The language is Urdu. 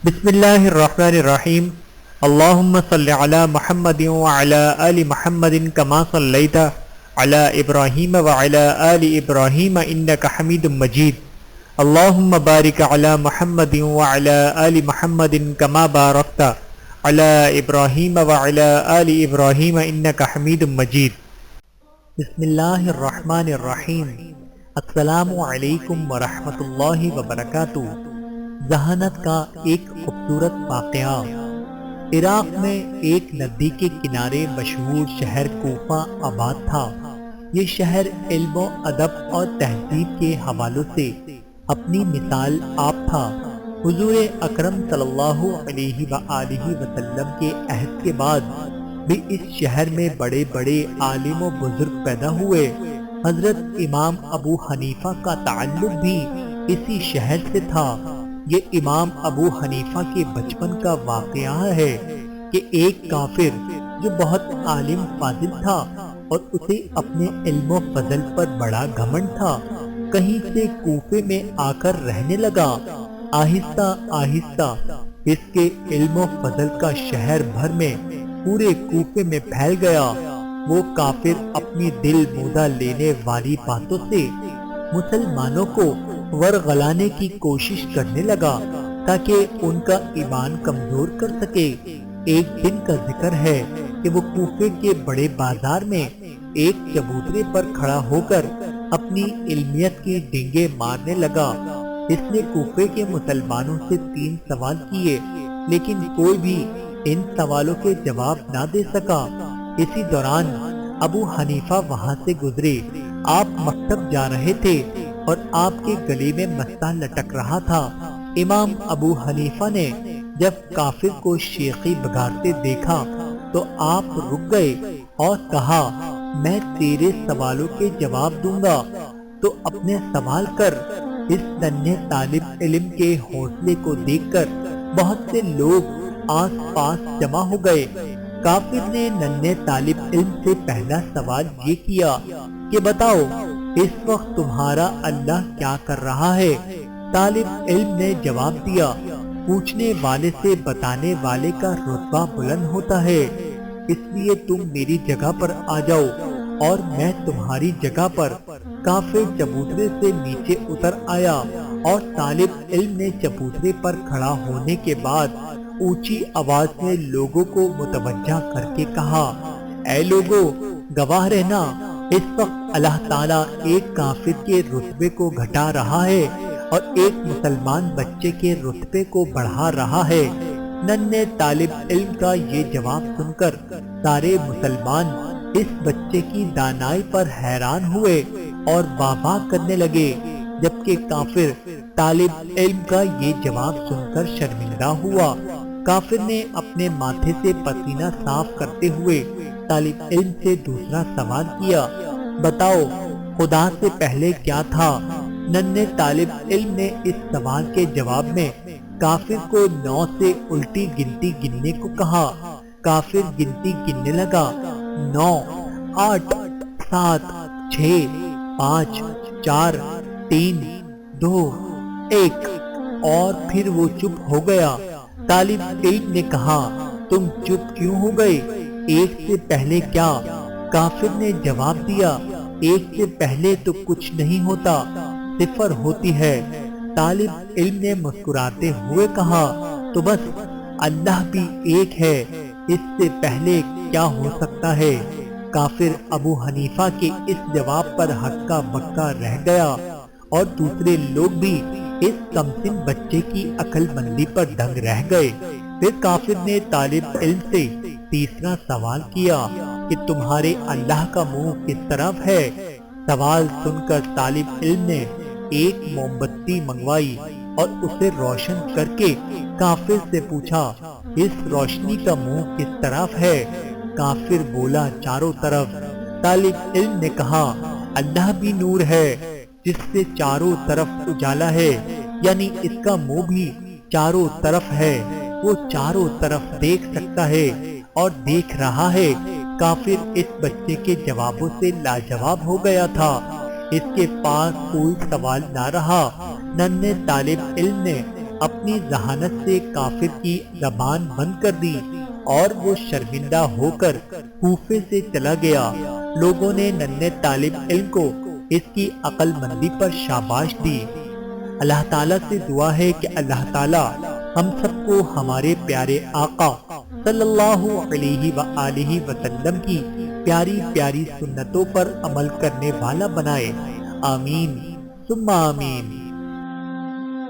بسم اللہ الرحمن الرحیم اللہم صل علی محمد وعلی آل محمد کما صلیت علی ابراہیم وعلی آل ابراہیم انک حمید مجید اللہم بارک علی محمد وعلی آل محمد کما بارکت علی ابراہیم وعلی آل ابراہیم انک حمید مجید۔ بسم اللہ الرحمن الرحیم۔ السلام علیکم ورحمۃ اللہ وبرکاتہ۔ ذہانت کا ایک خوبصورت واقعہ۔ عراق میں ایک ندی کے کنارے مشہور شہر کوفہ آباد تھا۔ یہ شہر علم و ادب اور تہذیب کے حوالوں سے اپنی مثال آپ تھا۔ حضور اکرم صلی اللہ علیہ وآلہ وسلم کے عہد کے بعد بھی اس شہر میں بڑے بڑے عالم و بزرگ پیدا ہوئے۔ حضرت امام ابو حنیفہ کا تعلق بھی اسی شہر سے تھا۔ یہ امام ابو حنیفہ کے بچپن کا واقعہ ہے کہ ایک کافر جو بہت عالم فاضل تھا اور اسے اپنے علم و فضل پر بڑا گھمنڈ تھا، کہیں سے کوفے میں آ کر رہنے لگا۔ آہستہ آہستہ اس کے علم و فضل کا شہر بھر میں پورے کوفے میں پھیل گیا۔ وہ کافر اپنی دل مودہ لینے والی باتوں سے مسلمانوں کو ورغلانے کی کوشش کرنے لگا تاکہ ان کا ایمان کمزور کر سکے۔ ایک دن کا ذکر ہے کہ وہ کوفے کے بڑے بازار میں ایک چبوترے پر کھڑا ہو کر اپنی علمیت کی ڈینگیں مارنے لگا۔ اس نے کوفے کے مسلمانوں سے 3 سوال کیے، لیکن کوئی بھی ان سوالوں کے جواب نہ دے سکا۔ اسی دوران ابو حنیفہ وہاں سے گزرے۔ آپ مکتب جا رہے تھے اور آپ کے گلے میں مستہ لٹک رہا تھا۔ امام ابو حنیفہ نے جب کافر کو شیخی بگاڑتے دیکھا تو آپ رک گئے اور کہا، میں تیرے سوالوں کے جواب دوں گا، تو اپنے سوال کر۔ اس ننھے طالب علم کے حوصلے کو دیکھ کر بہت سے لوگ آس پاس جمع ہو گئے۔ کافر نے ننھے طالب علم سے پہلا سوال یہ کیا کہ بتاؤ اس وقت تمہارا اللہ کیا کر رہا ہے؟ طالب علم نے جواب دیا، پوچھنے والے سے بتانے والے کا رتبہ بلند ہوتا ہے، اس لیے تم میری جگہ پر آ جاؤ اور میں تمہاری جگہ پر۔ کافر چبوترے سے نیچے اتر آیا اور طالب علم نے چبوترے پر کھڑا ہونے کے بعد اونچی آواز میں لوگوں کو متوجہ کر کے کہا، اے لوگو، گواہ رہنا، اس وقت اللہ تعالیٰ ایک کافر کے رتبے کو گھٹا رہا ہے اور ایک مسلمان بچے کے رتبے کو بڑھا رہا ہے۔ ننھے طالب علم کا یہ جواب سن کر سارے مسلمان اس بچے کی دانائی پر حیران ہوئے اور واہ واہ کرنے لگے، جبکہ کافر طالب علم کا یہ جواب سن کر شرمندہ ہوا۔ کافر نے اپنے ماتھے سے پسینہ صاف کرتے ہوئے طالب علم سے دوسرا سوال کیا، بتاؤ خدا سے پہلے کیا تھا؟ ننھے طالب علم نے اس سوال کے جواب میں کافر کو 9 سے الٹی گنتی گننے کو کہا۔ کافر گنتی گننے لگا، 9، 8، 7، 6، 5، 4، 3، 2، 1، اور پھر وہ چپ ہو گیا۔ طالب علم نے کہا، تم چپ کیوں ہو گئے؟ 1 سے پہلے کیا؟ کافر نے جواب دیا، 1 سے پہلے تو کچھ نہیں ہوتا، 0 ہوتی ہے۔ طالب علم نے مسکراتے ہوئے کہا، تو بس اللہ بھی ایک ہے، اس سے پہلے کیا ہو سکتا ہے؟ کافر ابو حنیفہ کے اس جواب پر ہکا بکا رہ گیا اور دوسرے لوگ بھی اس کمسن بچے کی عقل مندی پر دنگ رہ گئے۔ پھر کافر نے طالب علم سے تیسرا سوال کیا کہ تمہارے اللہ کا منہ کس طرف ہے؟ سوال سن کر طالب علم نے ایک موم بتی منگوائی اور اسے روشن کر کے کافر سے پوچھا، اس روشنی کا منہ کس طرف ہے؟ کافر بولا، چاروں طرف۔ طالب علم نے کہا، اللہ بھی نور ہے جس سے چاروں طرف اجالا ہے، یعنی اس کا منہ بھی چاروں طرف ہے، وہ چاروں طرف دیکھ سکتا ہے اور دیکھ رہا ہے۔ کافر اس بچے کے جوابوں سے لاجواب ہو گیا تھا، اس کے پاس کوئی سوال نہ رہا۔ ننھے طالب علم نے اپنی ذہانت سے کافر کی زبان بند کر دی اور وہ شرمندہ ہو کر کوفے سے چلا گیا۔ لوگوں نے ننھے طالب علم کو اس کی عقل مندی پر شاباش دی۔ اللہ تعالیٰ سے دعا ہے کہ اللہ تعالیٰ ہم سب کو ہمارے پیارے آقا صلی اللہ علیہ وآلہ وسلم کی پیاری پیاری سنتوں پر عمل کرنے والا بنائے۔ آمین ثم آمین۔